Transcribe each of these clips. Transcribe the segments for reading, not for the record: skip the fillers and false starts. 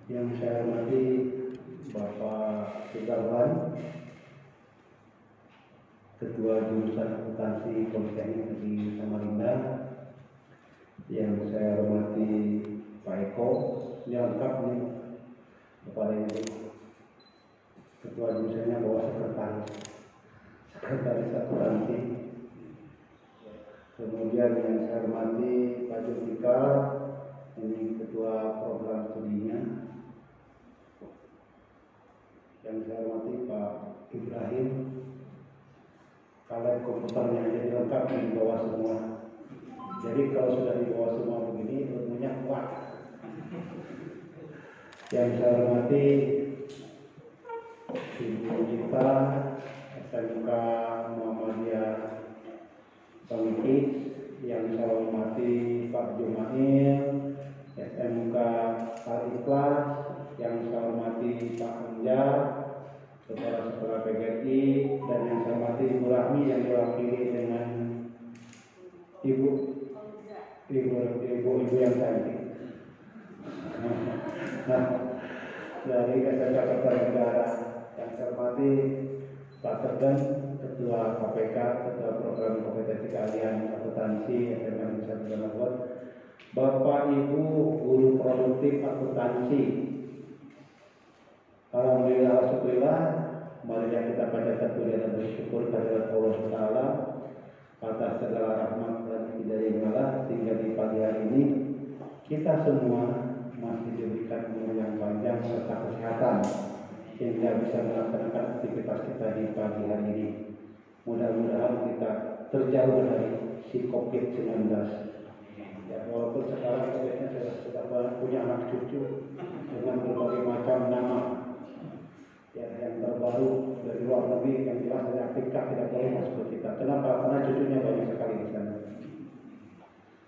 Yang saya hormati Bapak Sudarwan, Ketua Jurusan Akuntansi Politeknik di Samarinda. Yang saya hormati Pak Eko, ini lengkap nih kepada Ibu Ketua Jurusannya bawa sekretaris akuntansi. Kemudian yang saya hormati Pak Julfikar, ini Ketua Program Studinya. Yang saya hormati Pak Ibrahim, kalian komputernya jadi lengkap di bawah semua. Jadi kalau sudah di bawah semua begini, ilmunya kuat. Yang saya hormati Ibu Gita, SMK Muhammadiyah Pemikis. Yang saya hormati Pak Jumail, SMK Al-Ikhlas. Yang saya hormati Pak Anjar, Kepala Sekolah PGRI. Dan yang saya hormati Ibu Rahmi yang diwakili dengan Ibu yang cantik. Nah, dari SMK Kertanegara. Yang saya hormati Pak Tergan, Ketua KPK, Ketua Program Kompetensi Keahlian Akuntansi SMK Indonesia Bogor. Bapak Ibu Guru Produktif Akuntansi, alhamdulillah, marilah kita panjatkan puji dan bersyukur kehadirat Allah Taala atas segala rahmat dan hidayah Allah, sehingga di pagi hari ini kita semua masih diberikan umur yang panjang serta kesehatan sehingga bisa melaksanakan aktivitas kita di pagi hari ini. Mudah-mudahan kita terjauh dari si COVID-19. Ya, walaupun sekarang kita sudah punya anak cucu dengan berbagai macam nama, ya, yang terbaru dari luar negeri, yang jelas dari Afrika tidak boleh masuk ke kita. Kenapa? Karena cucunya banyak sekali di sana.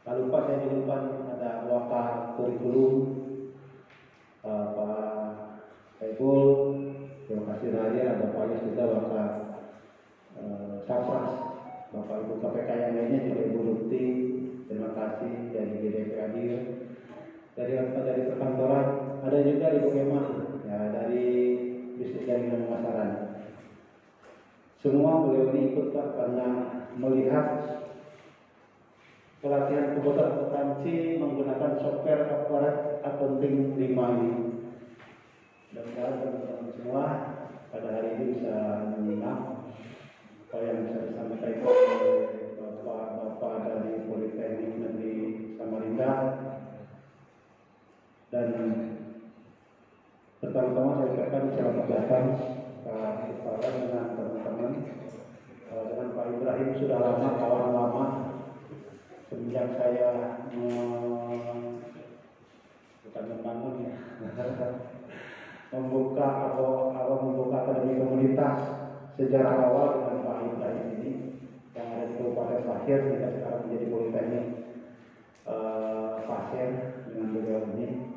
Tak lupa saya juga lupa ada wakil kurikulum Pak Saiful, terima kasih raya, ada Pak Yus juga wakil Sapras, Bapak Ibu KPK yang lainnya juga Ibu Lukti, terima kasih dari GDP hadir, dari perkantoran ada juga Ibu Emma, ya, dari bisnis jaringan pemasaran. Semua beliau ini ikut Pak karena melihat pelatihan komputer akuntansi menggunakan software aparat accounting 5 ini. Mudah-mudahan teman-teman semua pada hari ini bisa menyimak apa yang bisa disampaikan oleh Bapak-bapak dari Politeknik Negeri Samarinda. Dan pertama-tama saya ucapkan selamat datang Pak Kepala dengan teman-teman. Dengan Pak Ibrahim sudah lama, kawan lama. Semenjak saya bukan membangun ya, membuka akademi komunitas sejarah awal dengan Pak Ibrahim ini yang ada di Kabupaten Pasir, hingga sekarang menjadi Politeknik Pasir dengan beliau ini.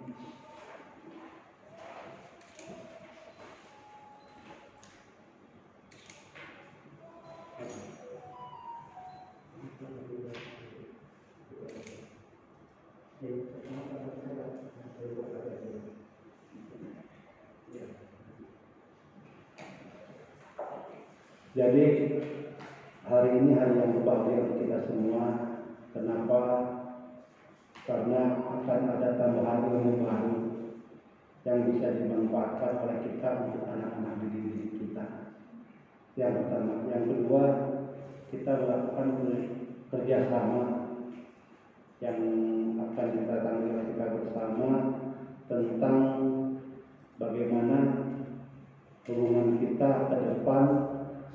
Jadi hari ini hari yang berbahagia untuk kita semua. Kenapa? Karena akan ada tambahan ilmu baru yang bisa dimanfaatkan oleh kita untuk anak-anak didik kita. Yang pertama, yang kedua, kita melakukan kerjasama yang akan kita tanggung oleh kita bersama tentang bagaimana hubungan kita ke depan,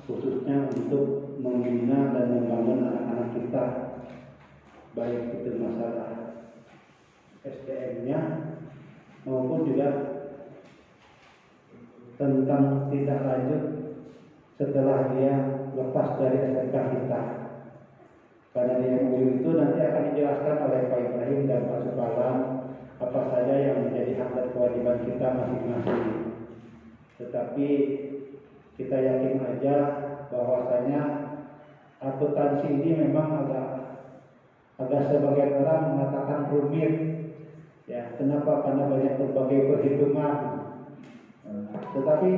khususnya untuk membina dan membangun anak-anak kita, baik itu masalah SDM-nya maupun juga tentang tindak lanjut setelah dia lepas dari SMK kita. Karena di MOU itu nanti akan dijelaskan oleh Pak Ibrahim dan Pak Supalan apa saja yang menjadi hak dan kewajiban kita masing-masing. Tetapi kita yakin aja bahwasanya akuntansi ini memang agak sebagian orang mengatakan rumit, Ya, kenapa? Karena banyak berbagai perhitungan. Tetapi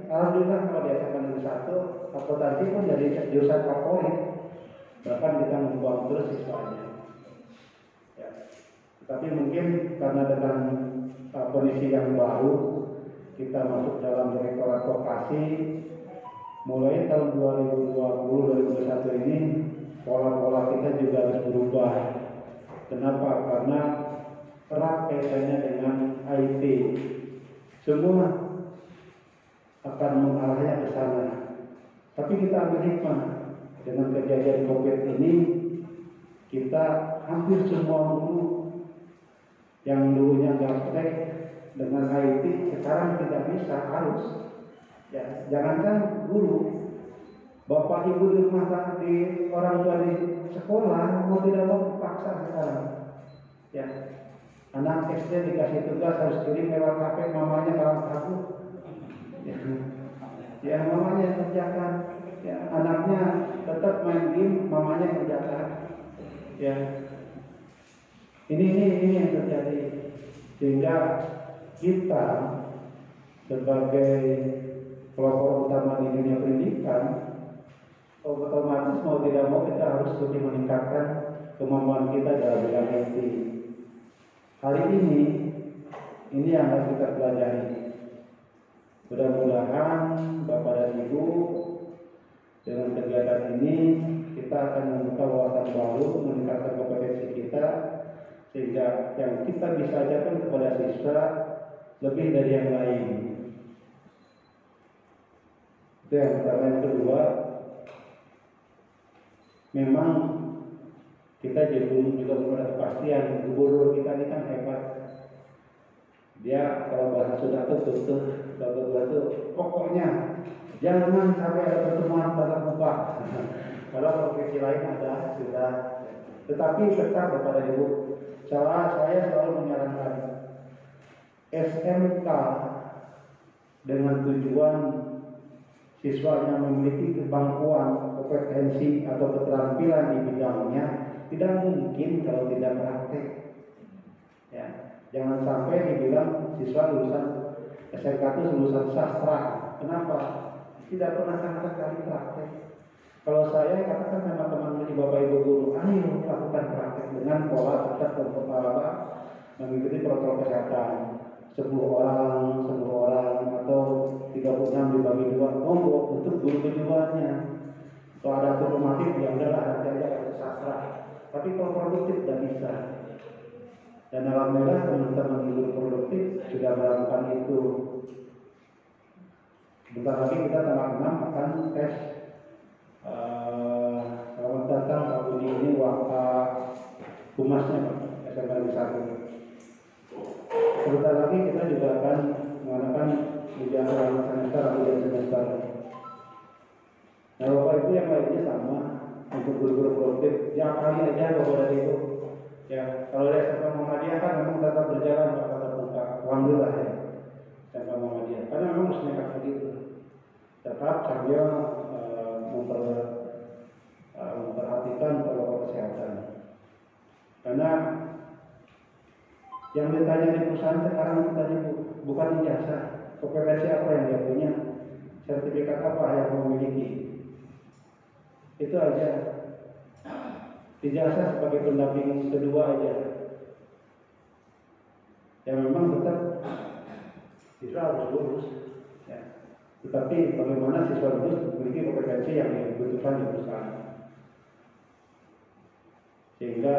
alhamdulillah kalau di SMA Negeri 1 akuntansi pun jadi jurusan favorit. Bahkan kita membuang terus siswanya. Ya. Tetapi mungkin karena dengan kondisi yang baru, kita masuk dalam direktorat vokasi mulai tahun 2020-2021 ini, pola-pola kita juga harus berubah. Kenapa? Karena erat kaitannya dengan IT. Semua akan mengarahnya ke sana. Tapi kita ambil hikmah. Dengan kejadian COVID ini, kita hampir semua guru yang dulunya gaptek dengan IT sekarang tidak bisa, harus. Ya, jangankan guru, bapak ibu di rumah tangga, di orang tua di sekolah mau tidak mau dipaksa sekarang. Ya, anak SD dikasih tugas harus kirim lewat HP mamanya dalam kartu. Ya, mamanya yang kerjakan. Ya, anaknya tetap main game, mamanya yang kerjakan. Ya, ini yang terjadi, sehingga kita sebagai pelopor utama di dunia pendidikan, otomatis mau tidak mau kita harus lebih meningkatkan kemampuan kita dalam bidang IT. Hari ini yang harus kita pelajari. Mudah-mudahan Bapak dan Ibu dengan kegiatan ini kita akan membuka wawasan baru, meningkatkan kompetensi kita, sehingga yang kita bisa ajarkan kepada siswa lebih dari yang lain. Itu yang pertama. Yang kedua, memang kita juga belum ada kepastian. Gubernur kita ini kan hebat. Dia kalau bahasa sudah tutup, pokoknya jangan sampai ada pertemuan tatap muka. Kalau profesi lain ada sudah. Tetapi tetap kepada Ibu, saya selalu menyarankan SMK dengan tujuan siswanya memiliki kemampuan, kompetensi atau keterampilan di bidangnya, tidak mungkin kalau tidak praktek. Ya, jangan sampai dibilang siswa lulusan SMK itu lulusan sastra. Kenapa? Tidak pernah sama sekali praktek. Kalau saya katakan sama teman-teman Bapak Ibu guru, ayo lakukan praktek dengan pola tetap mengikuti protokol kesehatan. 10 orang atau 36 dibagi 2, monggo untuk guru kejuannya. Kalau ada formatif ya udahlah, nanti aja ke sastra. Tapi kalau produktif tidak bisa. Dan alhamdulillah teman-teman guru produktif sudah melakukan itu. Bentar lagi kita tanggal 6 akan tes. Selamat datang Pak Budi, ini humasnya Pak SMK Negeri 1. Sebentar lagi kita juga akan mengadakan ujian semester atau ujian semester. Nah, Bapak Ibu yang lainnya sama untuk guru-guru produktif, ya kali aja Bapak dan Ibu. Ya, kalau dari SMK Muhammadiyah kan memang tetap berjalan Pak tatap muka. Alhamdulillah ya, SMK Muhammadiyah. Karena memang harus nekat begitu. Tetap sambil memperhatikan protokol kesehatan. Karena yang ditanya di perusahaan sekarang tadi bukan ijazah, kompetensi apa yang dia punya, sertifikat apa yang memiliki. Itu aja. Ijazah sebagai pendamping kedua aja. Ya memang tetap siswa harus lulus. Ya. Tetapi bagaimana siswa lulus memiliki kompetensi yang dibutuhkan di perusahaan. Sehingga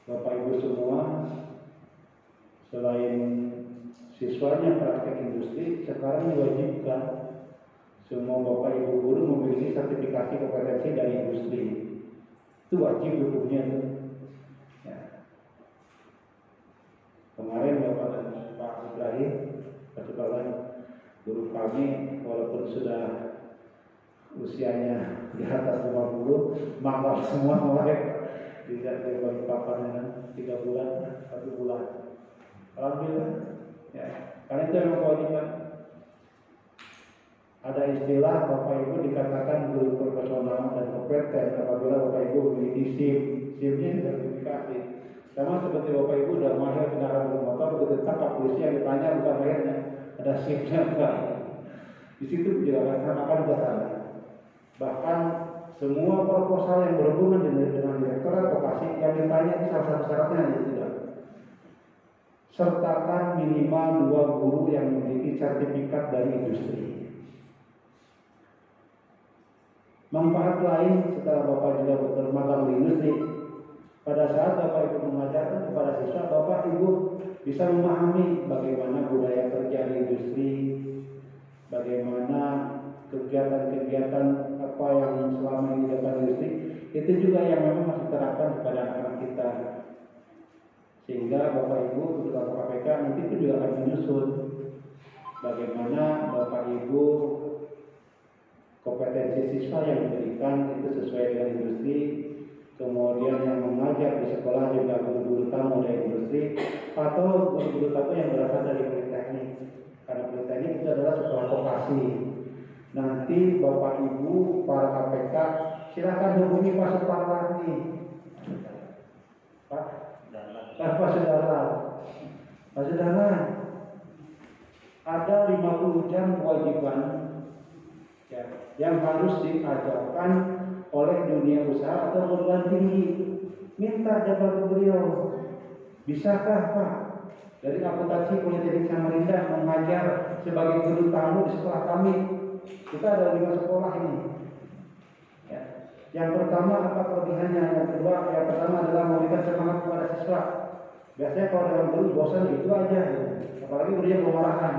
Bapak Ibu semua, selain siswanya praktek industri, sekarang diwajibkan semua Bapak Ibu guru memiliki sertifikasi kompetensi dari industri. Itu wajib hukumnya itu. Ya. Kemarin Bapak dan Pak Ibrahim, kebetulan guru kami, walaupun sudah usianya di atas 50, maka semua mulai tidak dibagi papan 3 bulan, 1 bulan. Alhamdulillah. Ya, karena itu memang kewajiban. Ada istilah Bapak Ibu dikatakan guru profesional dan kompeten apabila Bapak Ibu memiliki SIM. SIM-nya sertifikasi. Sama seperti Bapak Ibu udah mahir kendaraan bermotor, begitu tangkap polisi yang ditanya bukan mahirnya, ada SIM-nya enggak. Di situ juga akan sana. Bahkan semua proposal yang berhubungan dengan direktorat vokasi yang ditanya itu salah satu syaratnya tidak. Sertakan minimal 2 guru yang memiliki sertifikat dari industri. Manfaat lain setelah Bapak juga bermagang di industri, pada saat Bapak Ibu mengajarkan kepada siswa, Bapak Ibu bisa memahami bagaimana budaya kerja di industri, bagaimana kegiatan-kegiatan apa yang selama ini dilakukan di industri, itu juga yang memang harus diterapkan kepada anak-anak kita. Sehingga Bapak Ibu ketua KPK nanti itu juga akan menyusun bagaimana Bapak Ibu kompetensi siswa yang diberikan itu sesuai dengan industri. Kemudian yang mengajar di sekolah juga guru-guru tamu dari industri atau guru-guru tamu yang berasal dari politeknik. Karena politeknik itu adalah sekolah vokasi. Nanti Bapak Ibu para KPK silakan hubungi Pak Suparlani. Pak Saudara, ada 50 jam kewajiban ya, yang harus diajarkan oleh dunia usaha atau perguruan tinggi. Minta jabatan beliau. Bisakah Pak dari akuntansi Politeknik Samarinda mengajar sebagai guru tamu di sekolah kami? Kita ada 5 sekolah ini. Ya. Yang pertama apa kelebihannya? Yang pertama adalah memberikan semangat kepada siswa. Biasanya kalau dalam guru bosan itu aja, apalagi gurunya belum marahan.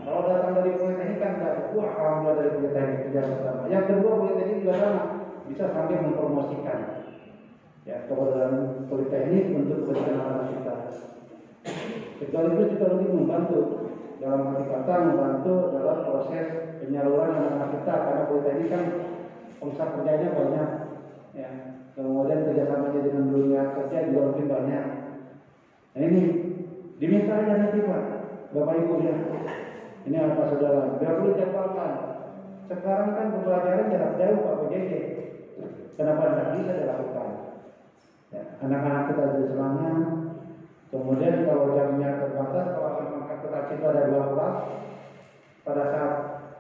Kalau datang dari politeknik kan wah alhamdulillah dari politeknik itu yang pertama. Yang kedua politeknik juga sama, bisa sambil mempromosikan ya keberadaan politeknik untuk kepentingan anak kita. Sekaligus juga lebih membantu dalam arti kata membantu dalam proses penyaluran anak-anak kita karena politeknik kan peluang kerjanya banyak ya. Kemudian kerjasamanya dengan dunia kerja juga lebih banyak. Nah ini diminta aja nanti Pak, Bapak Ibu ya. Ini apa saudara? Biar perlu jadwalkan. Sekarang kan pembelajaran jarak jauh Pak PJJ. Kenapa tidak bisa dilakukan? Ya, anak-anak kita di selangnya. Kemudian kalau jamnya terbatas, kalau anak kita itu ada 2 kelas, pada saat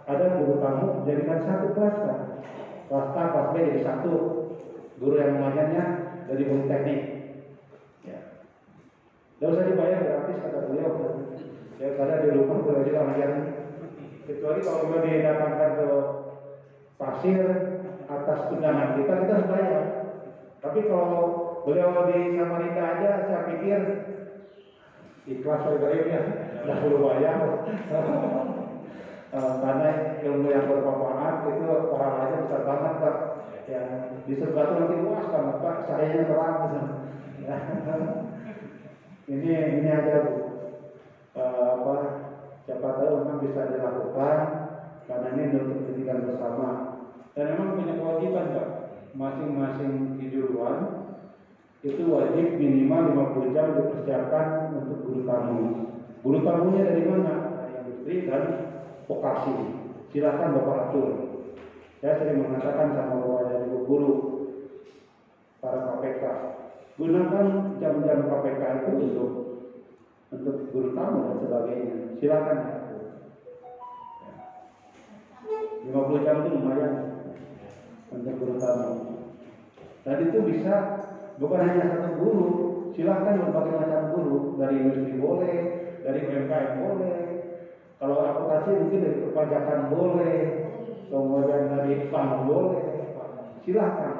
ada guru tamu jadikan 1 kelas kan. Kelas A, kelas B jadi 1. Guru yang mengajarnya dari politeknik. Tidak usah dibayar gratis kata beliau. Ya karena di rumah beliau juga mengajar. Kecuali kalau beliau didatangkan ke pasir atas tunjangan kita harus bayar. Tapi kalau beliau di Samarinda aja, saya pikir ikhlas saudara tidak perlu bayar. Karena ilmu yang bermanfaat itu orang aja besar banget Pak. Ya di sebelah itu nanti luas banget Pak. Sayanya terang. Ya. Ini aja Bu. Siapa tahu memang bisa dilakukan karena ini untuk pendidikan bersama. Dan memang punya kewajiban Pak. Masing-masing kejuruan itu wajib minimal 50 jam dipersiapkan untuk guru tamu. Guru tamunya dari mana? Dari industri dan vokasi. Silakan Bapak atur. Saya sering mengatakan sama Bapak dan Ibu guru para KPK, gunakan jam-jam KPK itu untuk guru tamu dan sebagainya. Silakan diatur. 50 jam itu lumayan untuk guru tamu. Dan itu bisa bukan hanya 1 guru, silakan berbagai macam guru, dari industri boleh, dari UMKM boleh. Kalau akuntansi mungkin dari perpajakan boleh, kemudian dari bank boleh. Silakan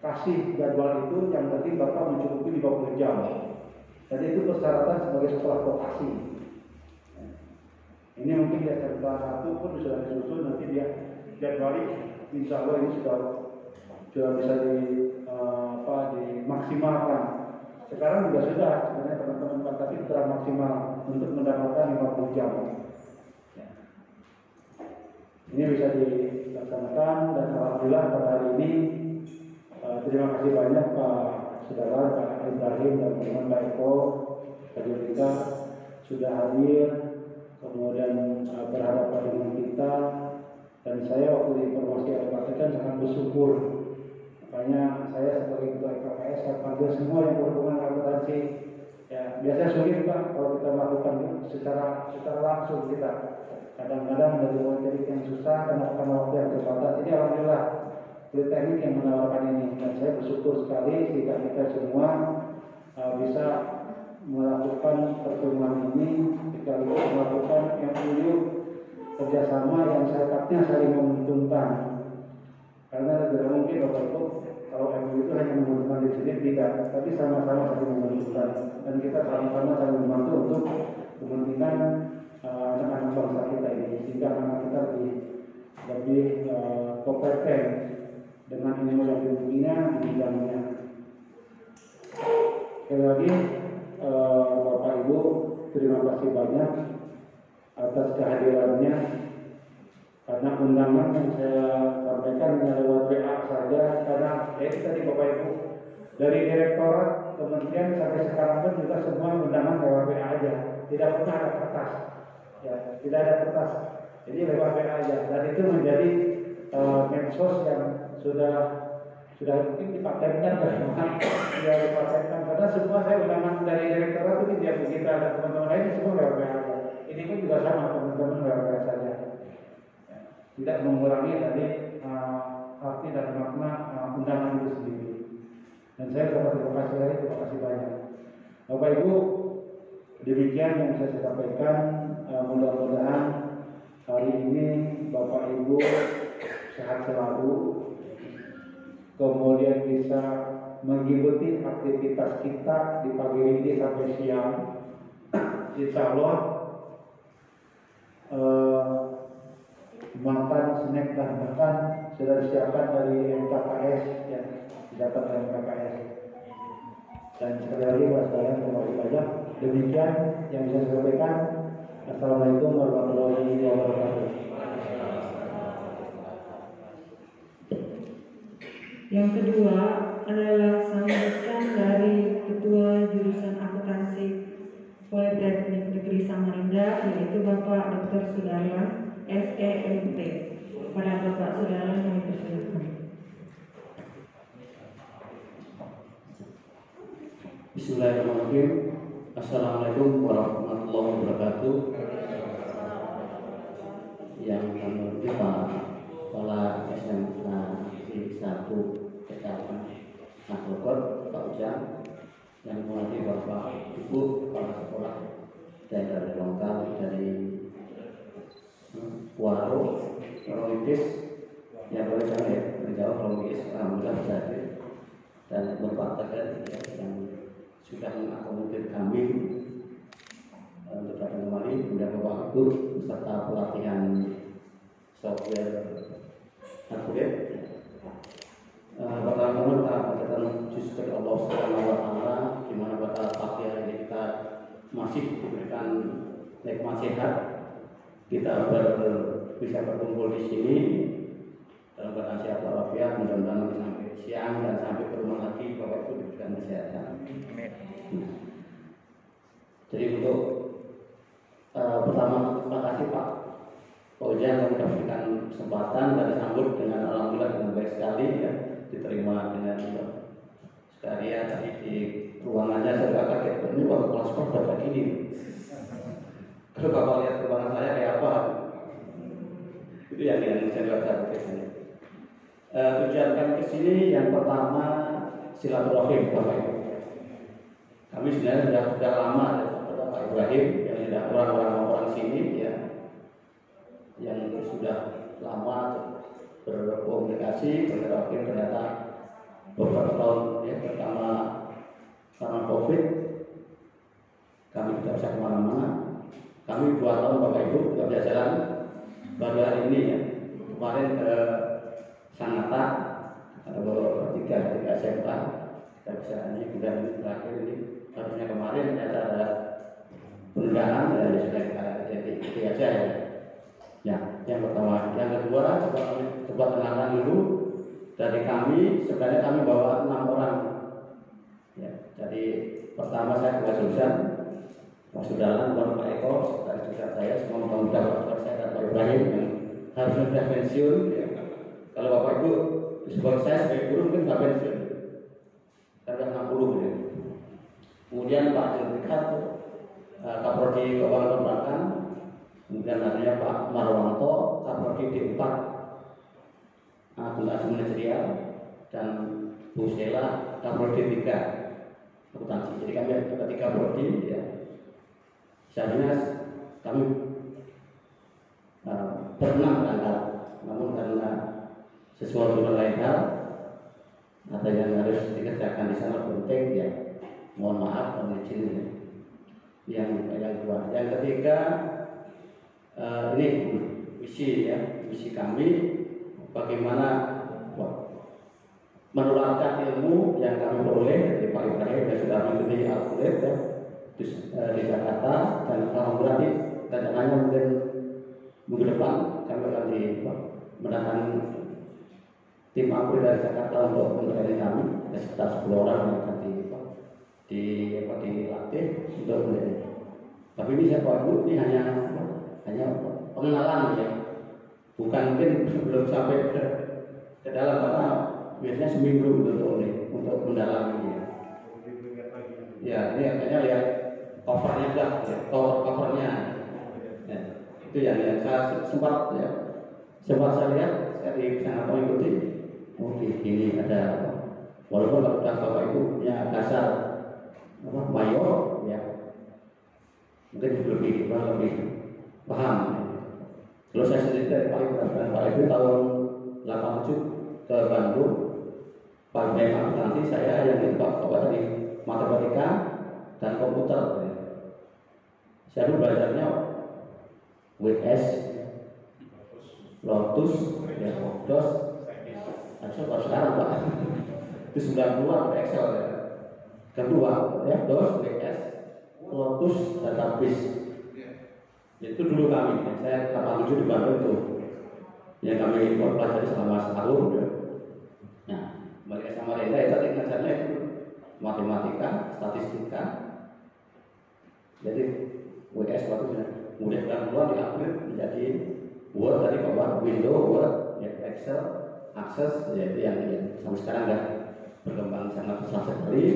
kasih jadwal itu, yang penting Bapak mencukupi 50 jam. Jadi itu persyaratan sebagai sekolah vokasi. Ini mungkin di SMK 1 pun sudah disusun, nanti dia jadwali, insya Allah ini sudah bisa dimaksimalkan. Sekarang juga sudah sebenarnya teman-teman vokasi sudah maksimal untuk mendapatkan 50 jam. Ya. Ini bisa dilaksanakan dan alhamdulillah pada hari ini terima kasih banyak Pak Saudara, Pak Ibrahim dan teman Pak Eko, Pak Julika sudah hadir, kemudian berhadapan dengan kita, dan saya waktu informasi yang dapatkan sangat bersyukur Makanya saya sebagai ketua KKS saya panggil semua yang berhubungan dengan akuntansi. Ya, biasanya sulit Pak kalau kita melakukan secara langsung kita. Kadang-kadang dari materi yang susah karena waktu yang terbatas. Jadi alhamdulillah Politeknik yang menawarkan ini, dan saya bersyukur sekali jika kita semua bisa melakukan pertemuan ini, sekaligus melakukan MOU kerjasama yang saya saling menguntungkan. Karena tidak mungkin Bapak Ibu kalau MOU itu hanya menguntungkan diri sendiri, tidak, tapi sama-sama saling menguntungkan, dan kita sama-sama saling membantu untuk kepentingan anak-anak bangsa kita ini, sehingga anak kita lebih kompeten dengan ilmu yang dimilikinya di bidangnya. Sekali lagi Bapak Ibu, terima kasih banyak atas kehadirannya. Karena undangan yang saya sampaikan hanya lewat WA saja, karena tadi Bapak Ibu dari Direktorat Kementerian sampai sekarang pun juga semua undangan lewat WA aja, tidak pernah ada kertas, ya, tidak ada kertas, jadi lewat WA aja, dan itu menjadi medsos yang sudah mungkin dipatenkan karena semua saya undangan dari Direktorat itu tidak begitu, ada teman-teman lain semua lewat WA aja. Ini pun juga sama, teman-teman lewat WA saja. Tidak mengurangi dari arti dan makna undangan itu sendiri. Dan saya terima kasih banyak. Bapak Ibu, demikian yang saya sampaikan. Mudah-mudahan hari ini Bapak Ibu sehat selalu, kemudian bisa mengikuti aktivitas kita di pagi ini sampai siang. Insya Allah makan, snack dan makan sudah disiapkan dari MKKS, ya, didapat dari MKKS. Dan sekali lagi buat sekalian terima kasih banyak. Demikian yang bisa saya sampaikan. Assalamualaikum warahmatullahi wabarakatuh. Yang kedua adalah sambutan dari Ketua Jurusan Akuntansi Politeknik Negeri Samarinda, yaitu Bapak Dr. Sudarlan SEMT. Kepada Bapak Sudarlan kami persilakan. Bismillahirrahmanirrahim. Assalamualaikum warahmatullahi wabarakatuh. Yang kami hormati Pak Kepala SMK 1 Kecamatan Bogor, Pak Ujang, yang menghormati Bapak Ibu Kepala Sekolah daerah lokal dari Waro, Rohidis, yang boleh saya menjawab Rohidis, alhamdulillah bisa hadir, dan Bapak Tegar yang sudah mengakomodir kami untuk datang kembali, kemudian Bapak Ibu beserta pelatihan software upgrade. Pertama-tama kita bacakan justru Allah Subhanahu wa Ta'ala, di mana pada pagi hari ini kita masih diberikan nikmat sehat, kita bisa berkumpul di sini dalam keadaan sehat walafiat, mudah-mudahan sampai siang dan sampai ke rumah lagi Bapak Ibu diberikan kesehatan. Jadi untuk pertama terima kasih Pak Ujang yang sudah memberikan kesempatan dan disambut dengan alhamdulillah dengan baik sekali, ya, diterima dengan sekalian. Tadi di ruangannya saya agak kaget, ini waktu kelas udah gini. Kalau Bapak lihat ruangan saya kayak apa? Itu yang saya lihat. Tujuan kami ke sini yang pertama silaturahim Bapak Ibu. Kami sebenarnya sudah lama ada Pak Ibrahim yang sudah orang-orang sini, ya, yang sudah lama berkomunikasi, bersilaturahim. Ternyata beberapa tahun, ya, pertama karena COVID kami tidak bisa kemana-mana. Kami 2 tahun Bapak Ibu tidak bisa jalan. Baru hari ini, ya, kemarin ke Sangatta ada tiga SMK kita bisa ini, kemudian ini terakhir ini harusnya kemarin ternyata ada penundaan, ya sudah kita jadi itu aja, ya. Ya, yang pertama. Yang kedua, coba kenalkan dulu dari kami. Sebenarnya kami bawa 6 orang, ya. Jadi pertama saya Pak Susan, Pak Sudalan, baru Pak Eko, sekretaris saya, semua mudah-mudahan Pak saya dan Pak Ibrahim yang harusnya sudah pensiun, ya. Kalau Bapak Ibu sebagai saya sebagai guru mungkin nggak pensiun, karena 60 gitu. Kemudian Pak Jendika Kaprodi Keuangan Perbankan, kemudian adanya Pak Marwanto Kaprodi D4 Akuntansi Manajerial, dan Bu Sela Kaprodi 3 Akuntansi. Jadi kami ada 3 prodi ya. Seharusnya kami berenam berangkat, namun karena sesuatu lain hal ada yang harus dikerjakan di sana penting ya, mohon maaf mohon izin ya. Yang kedua, yang ketiga ini visi ya, visi kami bagaimana menularkan ilmu yang kami peroleh dari Pak Ibrahim yang sudah mengikuti Al-Quran ya, di Jakarta, dan alhamdulillah rencananya mungkin minggu depan kami akan mendatangkan tim Al-Quran dari Jakarta untuk mentraining kami, ada sekitar 10 orang yang akan dilatih untuk menjadi. Tapi ini siapa Bu? Ini hanya pengenalan ya, bukan mungkin belum sampai ke dalam, karena biasanya seminggu untuk mendalami ya. Ya ini akhirnya lihat covernya sudah, ya, covernya. Ya, itu yang saya sempat saya lihat, saya sangat mengikuti. Oke, ini ada walaupun kalau sudah Bapak Ibu punya dasar mayor ya, mungkin lebih paham. Kalau saya sendiri dari Pak Ibu dan Pak Ibu tahun 87 ke Bandung, Pak Ibu nanti saya yang itu Bapak tadi matematika dan komputer. Saya dulu belajarnya WS, Lotus, ya, DOS. Excel baru sekarang Pak. Itu 90-an Excel ya. Kedua ya, DOS, WS, Lotus, database. Itu dulu kami. Saya 87 di Bandung tuh. Yang kami pelajari selama setahun ya. Nah, balik ke Samarinda itu tadi ngajarnya itu matematika, statistika. Jadi WS waktu itu kemudian keluar di-upgrade menjadi Word tadi bahwa Windows, Word, ya, Excel, Access, yaitu yang sampai sekarang nggak berkembang sangat besar sekali.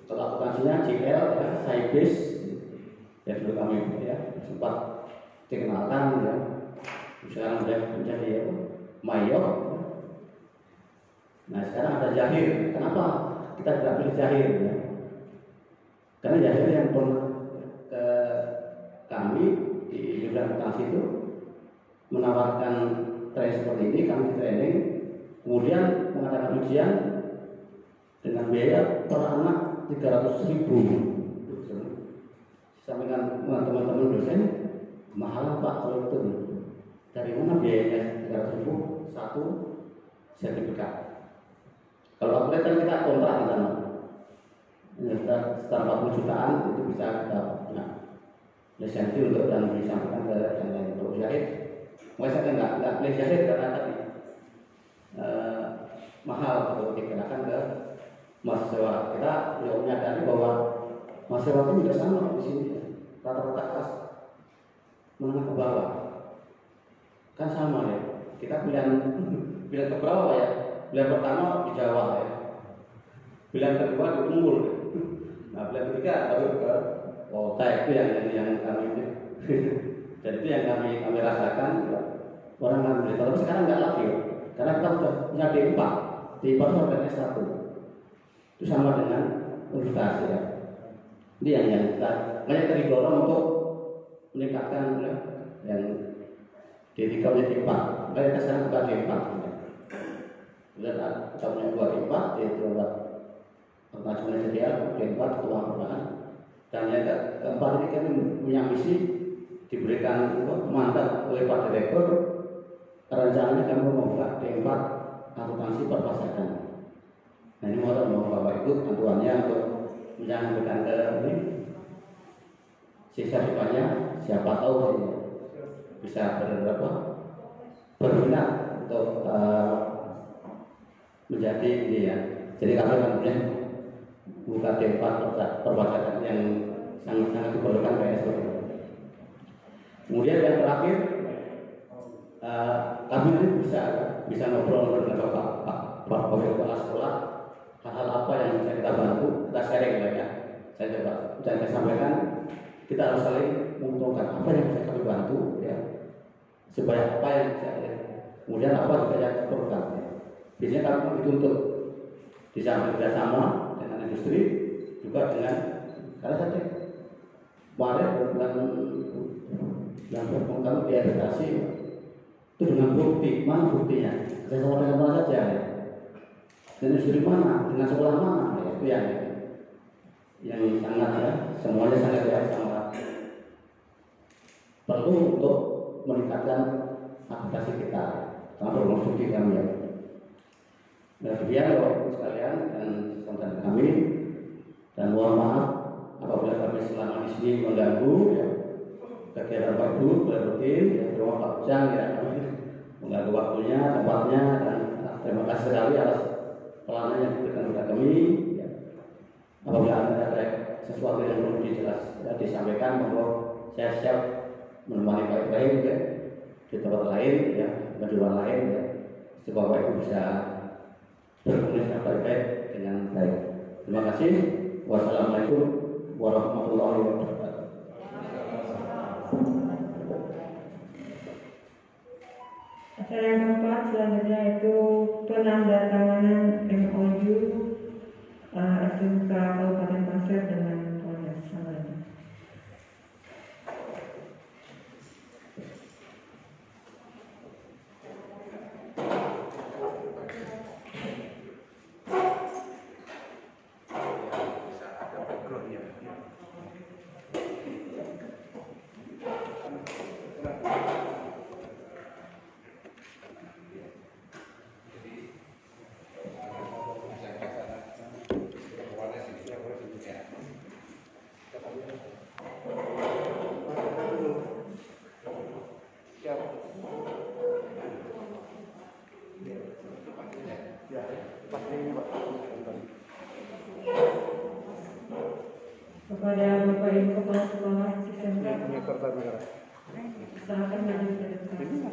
Kalau akuntansinya GL, ya, Sybase, ya dulu kami ya sempat dikenalkan ya. Sekarang sudah menjadi ya, mayor. Nah sekarang ada Jahir. Kenapa kita tidak pilih Jahir? Ya? Karena Jahir yang ke kami di jurusan akuntansi itu menawarkan training seperti ini, kami di training, kemudian mengadakan ujian dengan biaya per anak 300.000. Sampaikan teman-teman dosen, mahal Pak kalau itu. Dari mana biayanya 300.000? Satu sertifikat. Kalau upgrade kan kita kontrak di sana. Sekitar 40 jutaan itu bisa kita punya lisensi untuk dan disampaikan ke yang lain. Untuk Jahit, saya nggak pilih Jahit karena tadi mahal kalau dikenakan ke mahasiswa. Kita menyadari bahwa mahasiswa itu juga sama di sini, rata-rata kelas menengah ke bawah kan sama ya. Kita pilihan ke bawah ya. Pilihan pertama di Jawa ya. Pilihan kedua di Unggul. Nah pilihan ketiga baru ke kota itu yang kami jadi itu yang kami rasakan orang ngambil. Tapi sekarang nggak lagi ya. Karena kita sudah punya D4 sampai S1 itu sama dengan universitas ya. Ini yang kita banyak tadi dorong untuk meningkatkan ya, yang D3 menjadi D4. Kita sekarang bukan D4 ya. Kita punya 2 D4 yaitu akuntansi manajerial, D4 keuangan perusahaan. Dan yang keempat ini kami punya misi diberikan mandat oleh Pak Direktur. Rencananya kami membuka D4 akuntansi perpajakan. Nah ini mohon Bapak Ibu bantuannya untuk menyampaikan ke ini sisa sisanya siapa tahu ini bisa berminat untuk menjadi ini ya. Jadi kami kemudian buka D4 perpajakan yang sangat diperlukan PSO. Kemudian yang terakhir kami ini bisa ngobrol dengan Pak Bapak kepala sekolah, hal-hal apa yang bisa kita bantu, kita sharing ya. Saya coba saya sampaikan, kita harus saling menguntungkan apa yang bisa kami bantu ya, supaya apa yang bisa ya. Kemudian apa juga yang diperlukan ya. Biasanya kami dituntut di samping kerjasama dengan industri juga dengan, karena saya kemarin dan berpengalaman di edukasi itu dengan bukti, mana buktinya? Saya sama dengan mana saja ya. Dan industri mana, dengan sekolah mana ya, itu yang sangat ya, semuanya sangat ya, sangat perlu untuk meningkatkan akreditasi kita karena program studi kami ya. Nah, demikian Bapak sekalian dan saudara kami, dan mohon maaf apabila kami selama di sini mengganggu ya, kegiatan Pak Ibu rutin ya, terima Pak Ujang ya, mengganggu waktunya, tempatnya, dan terima kasih sekali atas pelayanan yang diberikan kepada kami ya. Apabila ada sesuatu yang perlu disampaikan, monggo saya siap menemani Pak Ibrahim ya, di tempat lain ya, di ruang lain ya, supaya Pak Ibu bisa berkomunikasi baik dengan baik. Terima kasih. Wassalamualaikum warahmatullahi wabarakatuh. Acara yang keempat selanjutnya itu penandatanganan MOU SMK Kabupaten Pasir dengan Polres Samarinda. Kepada Bapak Ibu Kepala Sekolah SMK, silakan maju ke depan.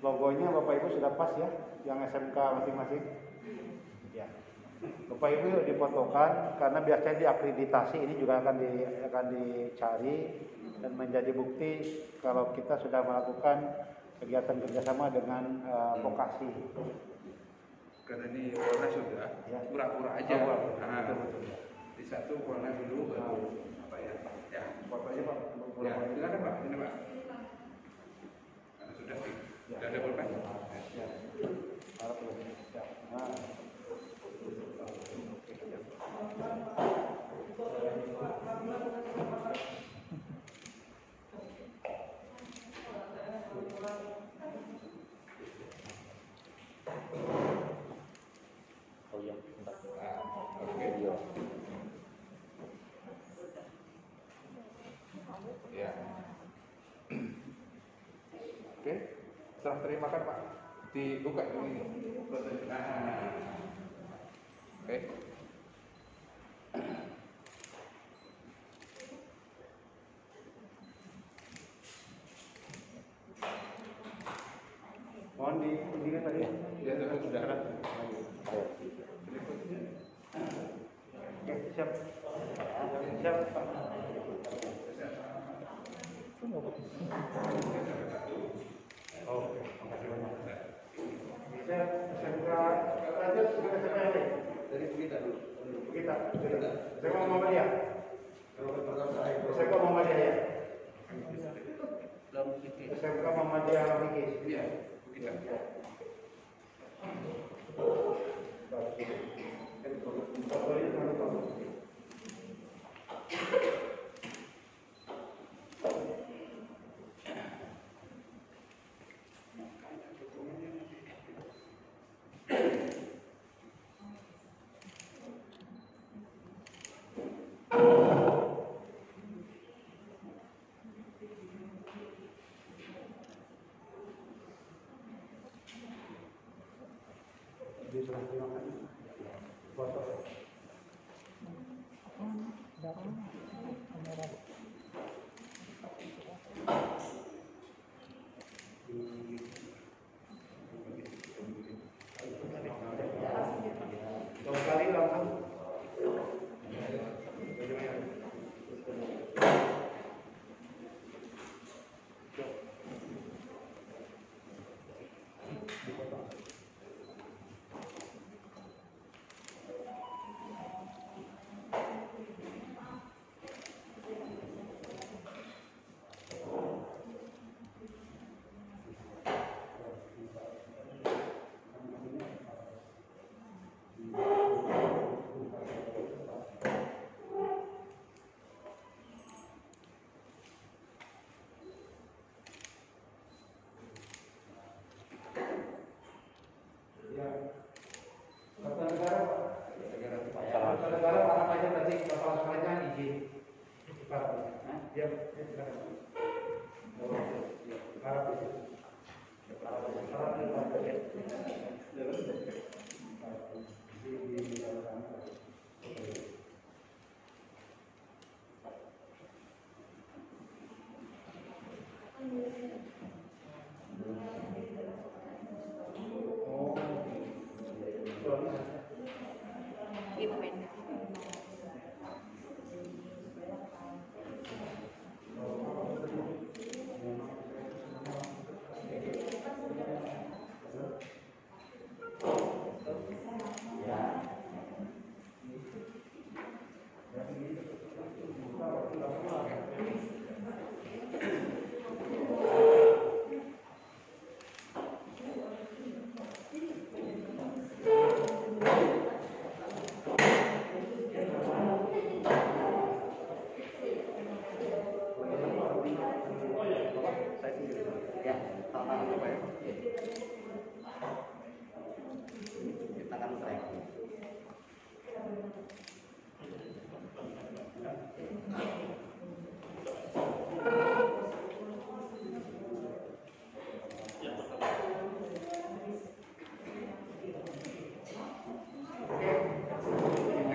Logonya Bapak Ibu sudah pas ya, yang SMK masing-masing. Ya. Bapak Ibu difotokan karena biasanya diakreditasi, ini juga akan dicari dan menjadi bukti kalau kita sudah melakukan kegiatan kerjasama dengan vokasi. Karena ini warna sudah, Ya. pura-pura aja. Nah, betul. Di satu warna dulu baru apa ya? Ya. Fotonya Pak. Ya, silakan Pak, ini Pak. Karena sudah sih, sudah ada pulpen. Ya. Harap belum. Ya. Nah. Ya. Oke, serah terimakan Pak. Dibuka dulu ini. Nah. Oke. Mohon diingat tadi ya. Ya, sudah ada. Oke, siap. Siap, Pak. Oke, makasih banyak. Siap, SMK lanjut ke SMK ini. Dari kita dulu. Kita. SMK Muhammadiyah. SMK Muhammadiyah ya. SMK Muhammadiyah Fikih. Iya, kita. terima kasih. Foto. Kali langsung. Negara apa aja tadi kapal sekarangnya izin. Dia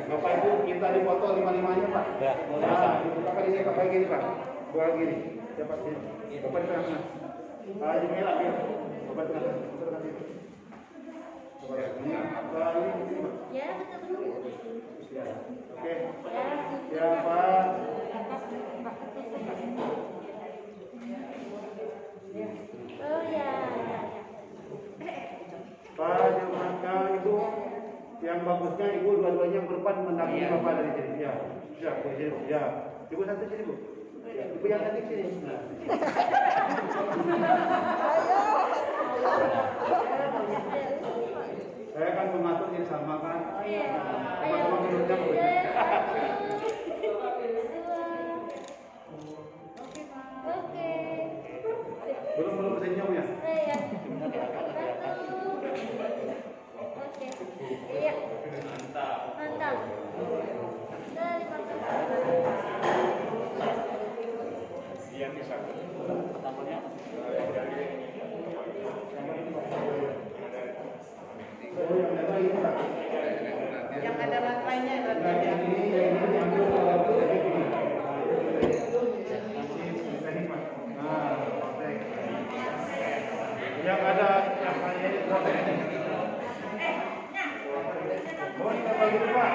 Bapak Ibu minta dipoto 5-5-nya Pak. Ya, Nah, Bapak di sini pakai gini Pak. Dua gini. Dapat sini. Bapak di tengah. Ini merah ya. Bapak di tengah. Bapak di tengah. Bapak ini. Pak. Ya, betul. Ya. Oke. Ya Pak. Oh ya. Pak, jangan Ibu. Yang bagusnya Ibu dua-duanya yang berdepan mendampingi Bapak dari sini. Ya. Ya, ya. Ibu satu sini Bu. Ibu yang cantik sini. Saya kan mengatur ini sama kan. Sama-sama menurutnya Bu. Oke. Belum senyum ya. Iya. Oke. Iya. Mantap. Terima kasih. Iya bisa. Pertamanya Yang ada rantainya, Yang ada yang kayaknya protek ini. Oh, ini apa gitu Pak?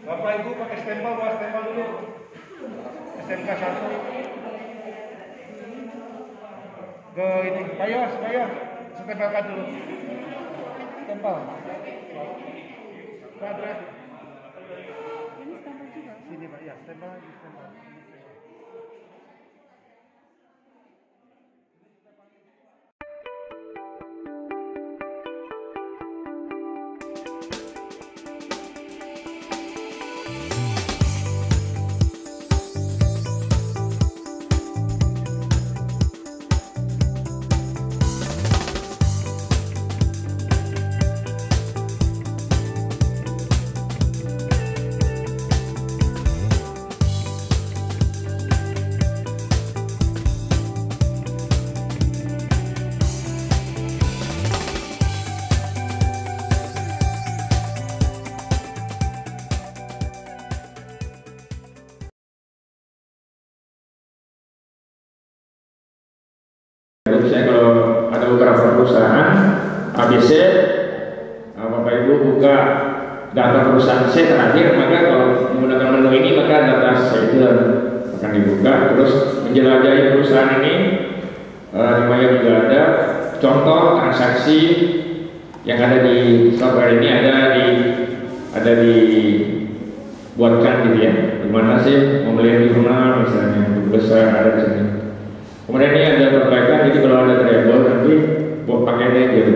Bapak Ibu pakai stempel, bawa stempel dulu. SMK 1. Ke ini, Payos, stempelkan dulu. Stempel. Pak, sini Pak, ya, stempel lagi, stempel. Saya kalau ada beberapa perusahaan ABC, Bapak Ibu buka data perusahaan saya terakhir, maka kalau menggunakan menu ini maka data saya itu akan dibuka. Terus menjelajahi perusahaan ini, di mana juga ada contoh transaksi yang ada di software ini, ada dibuatkan gitu ya. Gimana sih pembelian di rumah misalnya besar ada di sini. Kemudian ini ada perbaikan, jadi kalau ada variabel nanti buat pakainya gitu.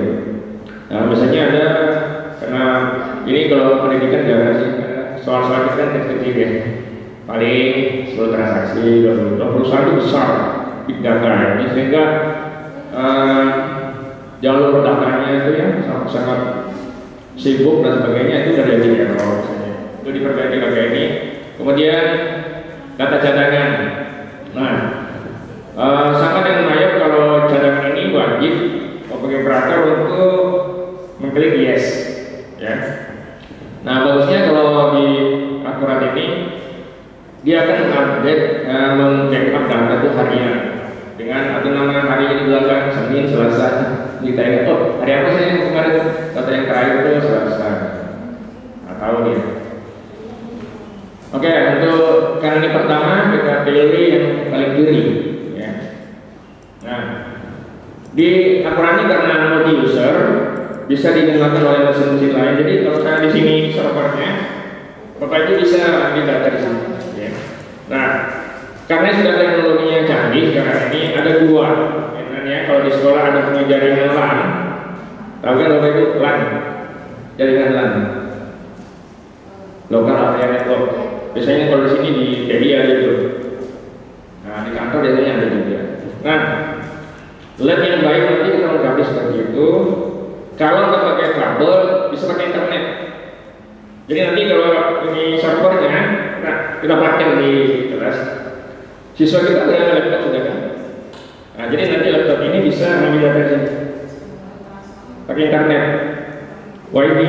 Nah, misalnya ada, karena ini kalau pendidikan jangan sih, soal-soal kita kan kecil ya, paling 10 transaksi, 20 perusahaan itu besar, big data ini, sehingga jalur datanya itu ya sangat sibuk dan sebagainya, itu dari error misalnya. Itu diperbaiki kayak ini. Kemudian data cadangan. Nah, sangat yang menarik kalau cadangan ini wajib bagi operator untuk mengklik yes, ya. Nah, bagusnya kalau di akurat ini dia akan mengupdate, membackup data itu harian dengan atau nama hari ini belakang Senin, Selasa. Kita ingat, oh hari apa sih yang kemarin data yang terakhir itu Selasa. Nggak tahu nih. Oke, untuk karena ini pertama kita pilih yang paling kiri. Nah, di akurat ini karena multi user bisa digunakan oleh mesin-mesin lain. Jadi kalau saya di sini servernya, Bapak itu bisa ambil data di sini. Ya. Nah, karena sudah teknologinya canggih, sekarang ini ada dua. Ya, kalau di sekolah ada punya jaringan LAN, tahu kan Bapak itu LAN, jaringan LAN, lokal area network. Biasanya kalau di sini di TI ada itu. Nah, di kantor biasanya ada juga. Nah, LAN yang baik nanti kita lengkapi seperti itu. Kalau nggak pakai kabel, bisa pakai internet. Jadi nanti kalau ini servernya, nah kita pakai di kelas. Siswa kita dengan laptop sudah kan. Nah, jadi nanti laptop ini bisa mengambil data sini. Pakai internet, WiFi.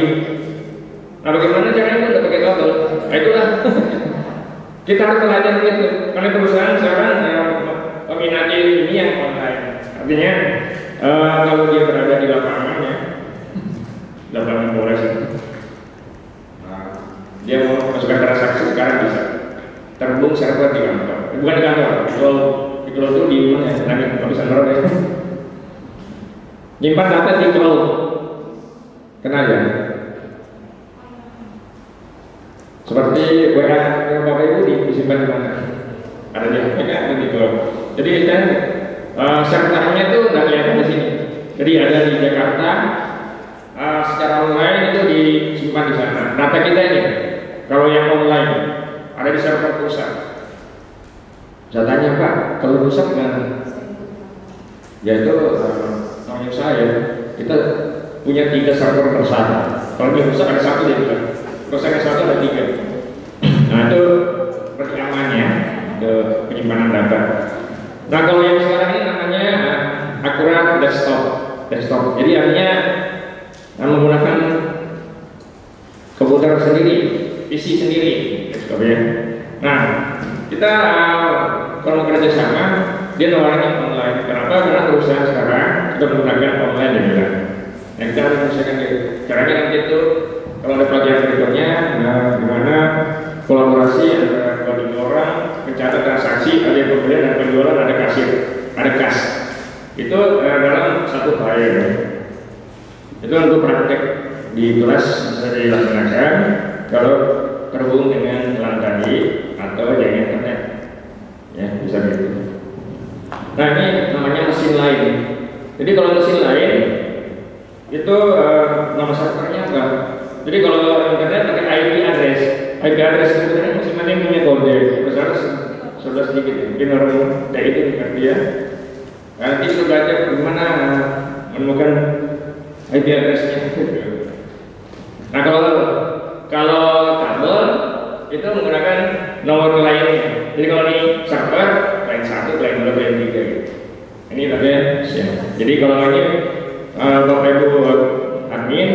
Nah, bagaimana caranya untuk pakai kabel? Nah, itulah kita harus belajar itu. Karena perusahaan sekarang peminatnya ini yang online. Artinya kalau dia berada di lapangan ya, lapangan bola sih. Nah, dia mau masukkan transaksi sekarang bisa terhubung server di kantor, bukan di kantor. Di cloud itu di mana? Nanti nggak bisa naruh ya. Nyimpan data di cloud, kenal ya? Seperti WA Bapak Ibu disimpan di mana? Ada di HP kan, ada di cloud. Jadi kita servernya itu nggak kelihatan di sini. Jadi ada di Jakarta, secara online itu disimpan di sana. Data kita ini, kalau yang online ada di server pusat. Saya tanya Pak, kalau rusak kan? Ya itu namanya saya. Kita punya 3 server bersama. Kalau dia rusak ada 1 dia bilang. Rusaknya 1 ada 3. Nah itu berarti amannya ke penyimpanan data. Nah kalau yang sekarang ini namanya akurat desktop. Jadi artinya menggunakan komputer sendiri, PC sendiri, desktop ya. Nah kita kalau kerja sama dia nawarin online. Kenapa? Karena perusahaan sekarang sudah menggunakan online ya kan. Nah kita harus menyelesaikan itu. Caranya nanti itu kalau ada pelajaran berikutnya, gimana kolaborasi antara kedua orang, mencatat transaksi, ada pembelian dan penjualan, ada kasir, ada kas. Itu dalam satu file. Itu untuk praktek di kelas bisa dilaksanakan kalau terhubung dengan LAN tadi atau jaringan internet. Ya, bisa gitu. Nah ini namanya mesin lain. Jadi kalau mesin lain itu nama servernya apa? Jadi kalau internet pakai IP address. IP address itu sebenarnya masing-masing punya kode. Besar sudah sedikit. Mungkin orang dari itu ngerti ya. Nanti kita belajar bagaimana menemukan IP addressnya. Nah kalau kabel itu menggunakan nomor lainnya. Jadi kalau ini server, line 1, line 2, line 3 gitu. Ini bagian siap. Jadi kalau ini Bapak Ibu admin,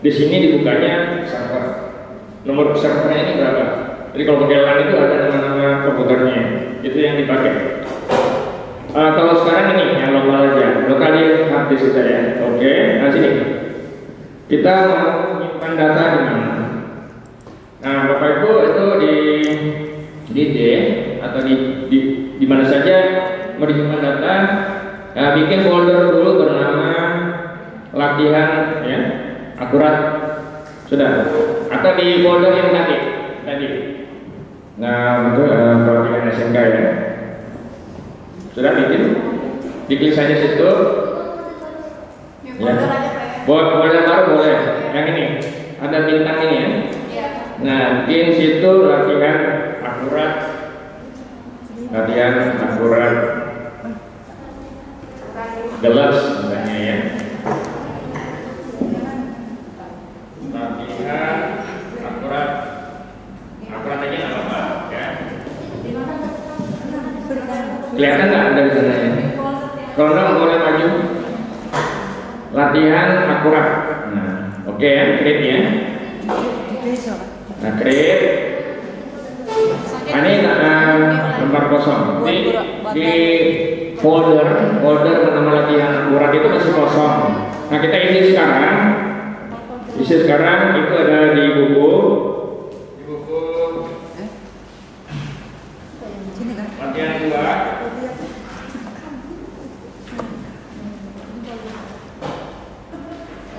di sini dibukanya server. Nomor servernya ini berapa? Jadi kalau pakai LAN itu ada nama-nama komputernya. Itu yang dipakai. Kalau sekarang ini yang lokal artis kita ya. Oke, nah sini kita mau menyimpan data di mana? Nah, Bapak Ibu itu di D atau di mana saja mau disimpan data, nah, bikin folder dulu bernama latihan ya, akurat sudah, atau di folder yang tadi. Nah, untuk pelatihan SMK ya, sudah bikin, diklik saja situ. Ya. Folder baru boleh, yang ini ada bintang ini ya. Nah, di situ latihan akurat gelas misalnya ya. Latihan akurat aja nggak apa-apa ya. Kelihatan nggak ada di sana ya? Kalau nggak boleh maju. Latihan akurat. Nah, oke ya, create ya. Nah, create. Ini lembar kosong. Di folder bernama latihan akurat itu masih kosong. Nah, kita isi sekarang itu ada di buku latihan 2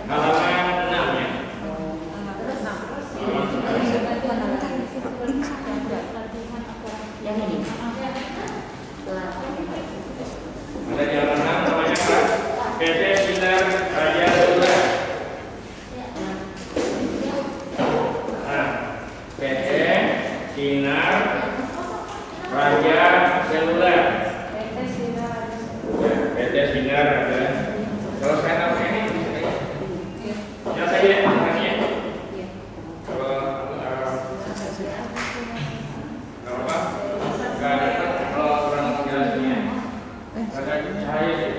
halaman 6 ya. Ada di halaman 6 namanya PT Sinar Raja Seluler. Nah, PT Sinar Raja Seluler. PT Sinar Raja. Kalau saya namanya ini ya saya namanya. Kalau apa? Enggak ada kalau orang menjelaskannya. Ada cahaya sih.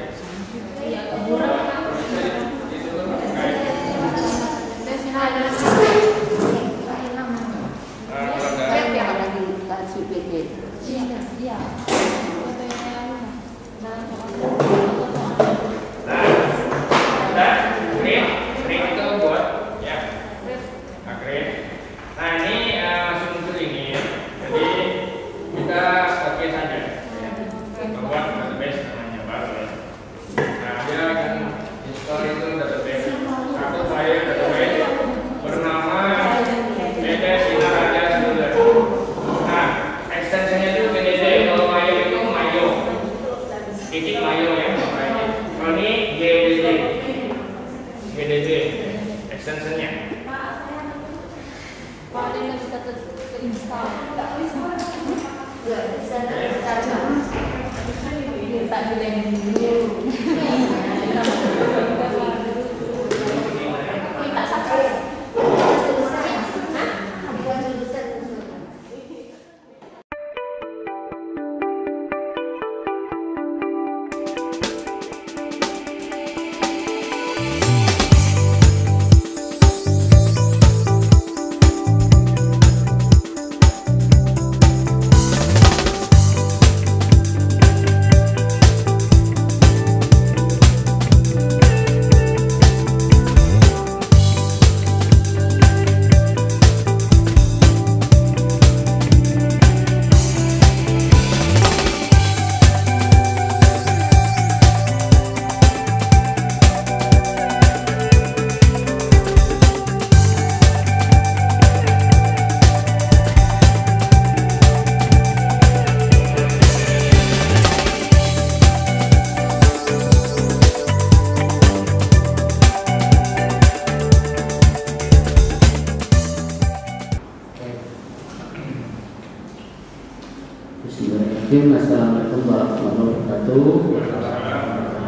Assalamualaikum warahmatullahi wabarakatuh.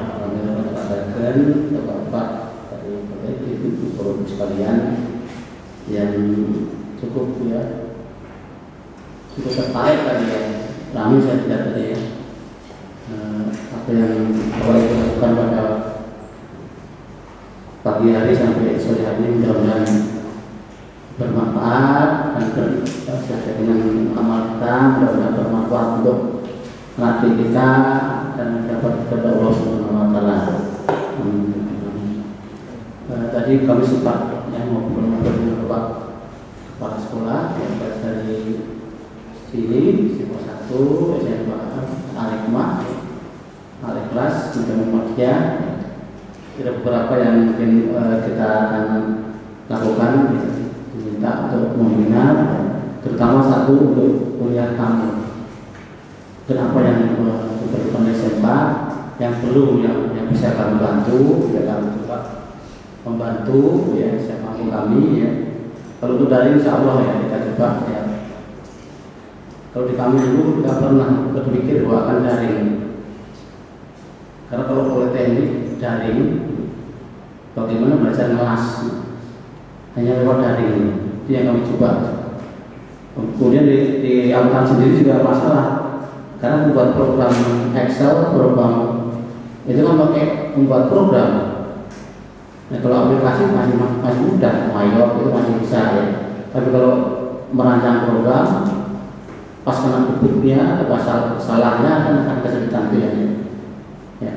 Kami menyampaikan Bapak dari Ibu sekalian yang cukup tertarik tadi ya. Kami saya tidak tadi ya. Apa yang Bapak Ibu lakukan pada pagi hari sampai sore hari ini mudah-mudahan bermanfaat dan sesuai dengan amal kita, mudah-mudahan bermanfaat untuk melatih kita dan dapat kepada Allah Subhanahu wa Ta'ala. Tadi kami sempat yang ngobrol-ngobrol dengan kepala sekolah yang dari sini, SMA 1, SMA Al-Hikmah, Al-Ikhlas, kemudian Muhammadiyah. Ada beberapa yang mungkin kita akan lakukan, diminta untuk membina, terutama satu untuk kuliah tamu. Kenapa yang berkebutuhan SMK yang perlu yang bisa kami bantu, ya kami coba membantu, ya saya mampu kami, ya. Kalau itu dari insya Allah ya kita coba, ya. Kalau di kami dulu kita pernah berpikir bahwa akan daring, karena kalau politeknik daring, bagaimana belajar kelas hanya lewat daring, itu yang kami coba. Kemudian di Altan sendiri juga masalah, karena membuat program Excel, program itu kan pakai membuat program. Nah, kalau aplikasi masih mudah, Microsoft itu masih bisa, ya. Tapi kalau merancang program, pas kena debugnya atau salahnya akan kesulitan pilihannya. Ya.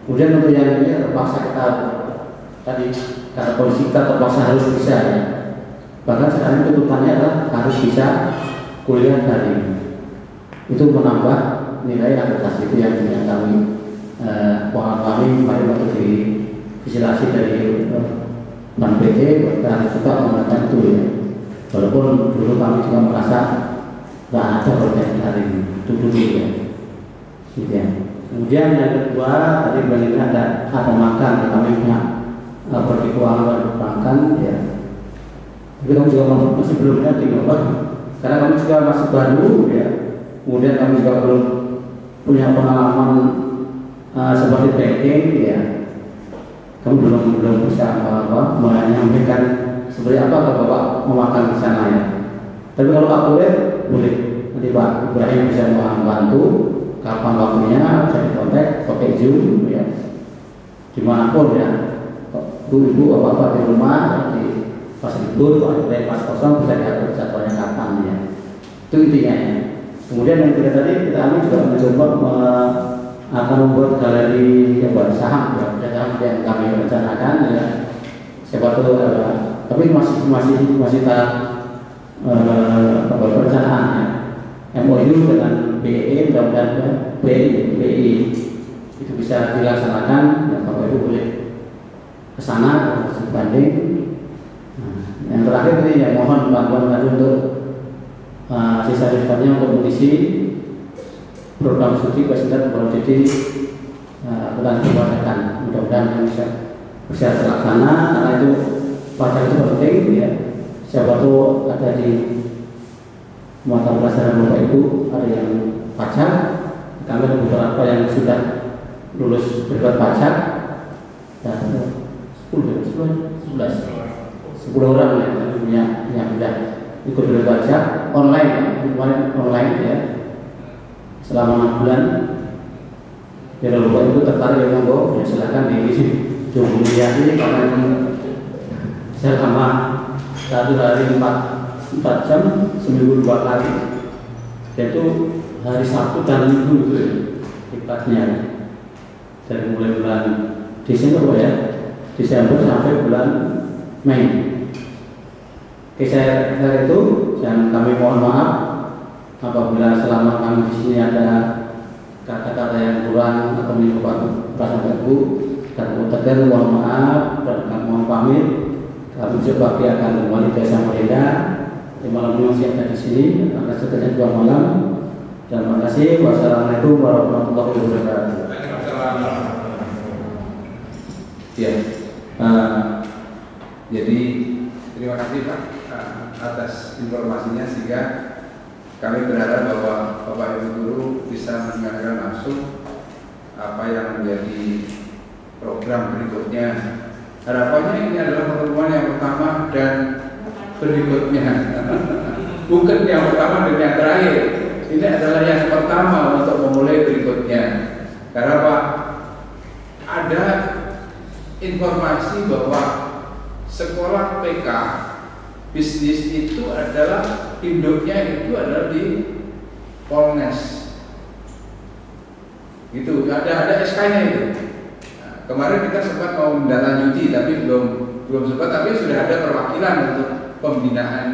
Kemudian untuk yang ini terpaksa kita tadi kata kondisi kita terpaksa harus bisa, ya. Bahkan sekarang tuntutannya adalah harus bisa kuliah daring. Itu menambah nilai akreditasi itu yang kami kami kemarin waktu di vigilasi dari Bank PT kita juga mengatakan itu, ya. Walaupun dulu kami juga merasa nggak ada proyek daring itu dulu, ya. Gitu, ya. Kemudian yang kedua tadi ini ada makan, ya. Kami punya pergi keuangan dan perbankan, ya. Tapi kami juga masih belum ada karena kami juga masih baru, ya. Kemudian kami juga belum punya pengalaman seperti banking, ya. Kami belum bisa menyampaikan seperti apa kalau Bapak memakan di sana, ya. Tapi kalau akurat boleh, nanti Pak Ibrahim bisa membantu kapan waktunya, bisa dikontak pakai Zoom, ya. Dimanapun, ya. Ibu bapak di rumah, di pas libur, pas kosong bisa diatur jadwalnya kapan, ya. Itu intinya, ya. Kemudian yang ketiga tadi kami juga mencoba akan membuat galeri saham, ya, saham yang kami rencanakan, ya. Siapa tahu, tapi masih tahap perencanaan, ya. MOU dengan BE dan BI itu bisa dilaksanakan, dan Bapak Ibu boleh ke sana sebanding. Yang terakhir ini yang mohon bantuan kami untuk sisa-sisanya untuk mengisi program studi presiden Prodi bukan kebijakan. Mudah-mudahan yang bisa terlaksana, karena itu pajak itu penting, ya. Siapa tahu ada di mata pelajaran Bapak Ibu ada yang pajak, kami ada beberapa yang sudah lulus berbuat pajak, dan 10 orang yang sudah ikut berbaca online, kemarin online, ya, selama 6 bulan. Kalau Bapak Ibu tertarik, ya monggo, ya silakan diisi jumlah ini, karena selama 1 hari 4 jam, seminggu 2 kali, yaitu hari Sabtu dan Minggu, itu diklatnya dari mulai bulan Desember, ya, Desember sampai bulan Mei. Oke, saya itu, dan kami mohon maaf apabila selama kami di sini ada kata-kata yang kurang atau menyebabkan perasaan Ibu dan mudah-mudahan mohon maaf dan kami mohon pamit. Kami coba akan kembali ke Samarinda di malam ini masih ada di sini, akan sekitar 2 malam. Dan terima kasih. Wassalamualaikum warahmatullahi wabarakatuh. Ya, jadi terima kasih Pak atas informasinya, sehingga kami berharap bahwa Bapak Ibu guru bisa mendengarkan langsung apa yang menjadi program berikutnya. Harapannya ini adalah pertemuan yang pertama dan berikutnya, bukan yang pertama dan yang terakhir. Ini adalah yang pertama untuk memulai berikutnya. Karena Pak, ada informasi bahwa sekolah PK bisnis itu adalah induknya itu adalah di Polnes, gitu. Ada SK-nya itu. Nah, kemarin kita sempat mau menindaklanjuti tapi belum sempat, tapi sudah ada perwakilan untuk pembinaan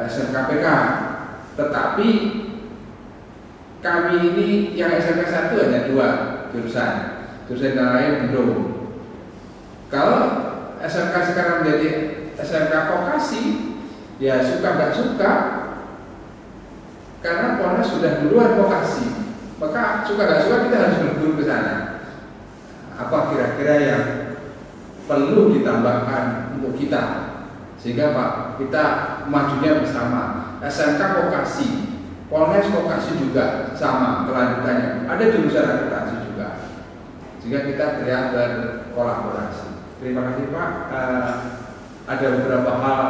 SMKPK. Tetapi kami ini yang SMK 1 hanya 2 jurusan yang lain belum. Kalau SMK sekarang menjadi SMK vokasi, ya suka nggak suka, karena Polres sudah duluan vokasi, maka suka nggak suka kita harus berguru ke sana. Apa kira-kira yang perlu ditambahkan untuk kita, sehingga Pak kita majunya bersama. SMK vokasi, Polres vokasi juga sama kelanjutannya. Ada jurusan akuntansi juga, sehingga kita berkolaborasi. Terima kasih Pak. Ada beberapa hal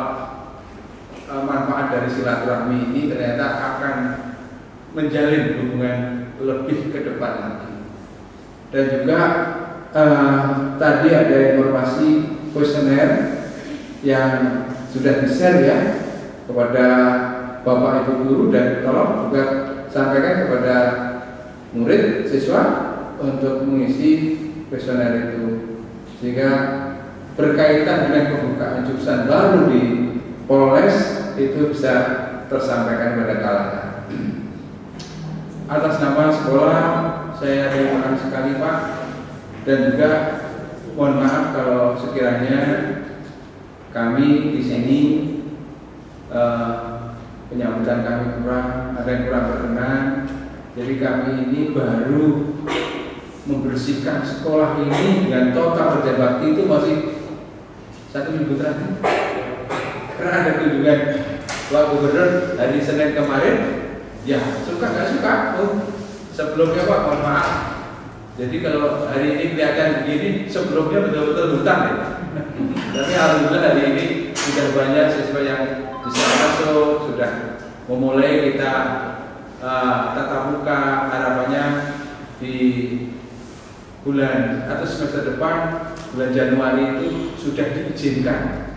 manfaat dari silaturahmi ini ternyata akan menjalin hubungan lebih ke depan lagi. Dan juga tadi ada informasi kuesioner yang sudah di-share ya kepada Bapak Ibu guru, dan tolong juga sampaikan kepada murid siswa untuk mengisi kuesioner itu, sehingga berkaitan dengan pembukaan jurusan baru di Polres itu bisa tersampaikan pada kalanya. Atas nama sekolah saya terima kasih sekali Pak, dan juga mohon maaf kalau sekiranya kami di sini penyambutan kami ada yang kurang berkenan. Jadi kami ini baru membersihkan sekolah ini dengan total kerja bakti itu masih 1 minggu terakhir. Karena ada kunjungan Pak Gubernur hari Senin kemarin, ya suka nggak suka. Sebelumnya Pak mohon maaf. Jadi kalau hari ini kelihatan begini, sebelumnya betul-betul hutan ya. Tapi alhamdulillah hari ini sudah banyak siswa yang bisa masuk, sudah memulai kita tatap muka. Harapannya di bulan atau semester depan, bulan Januari itu sudah diizinkan.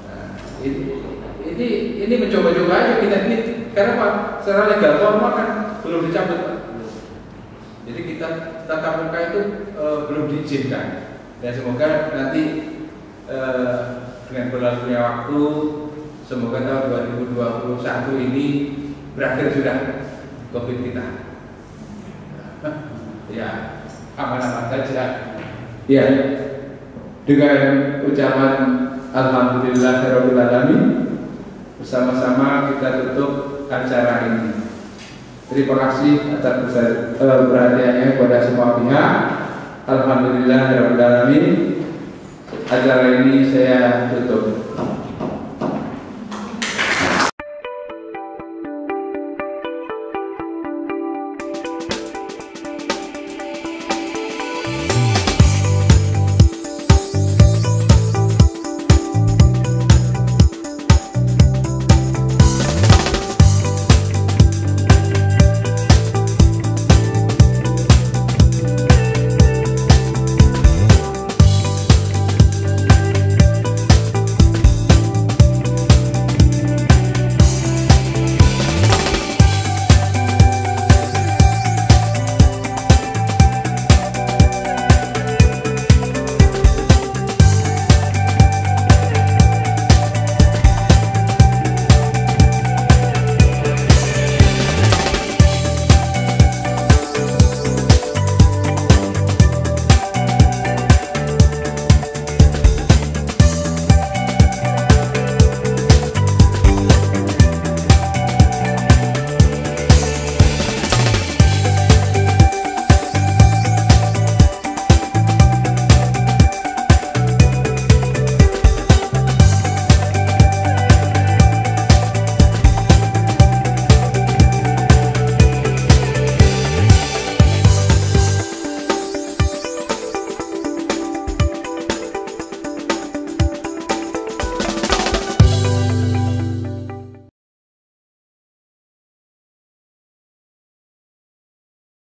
Nah, ini mencoba-coba aja kita ini, karena Pak secara legal formal kan belum dicabut Pak. Jadi kita tatap muka itu belum diizinkan. Dan semoga nanti dengan berlalunya waktu, semoga tahun 2021 ini berakhir sudah COVID kita. Ya, aman-aman saja. Ya, dengan ucapan Alhamdulillahirabbil alamin, bersama-sama kita tutup acara ini. Terima kasih atas perhatiannya kepada semua pihak. Alhamdulillahirabbil alamin. Acara ini saya tutup.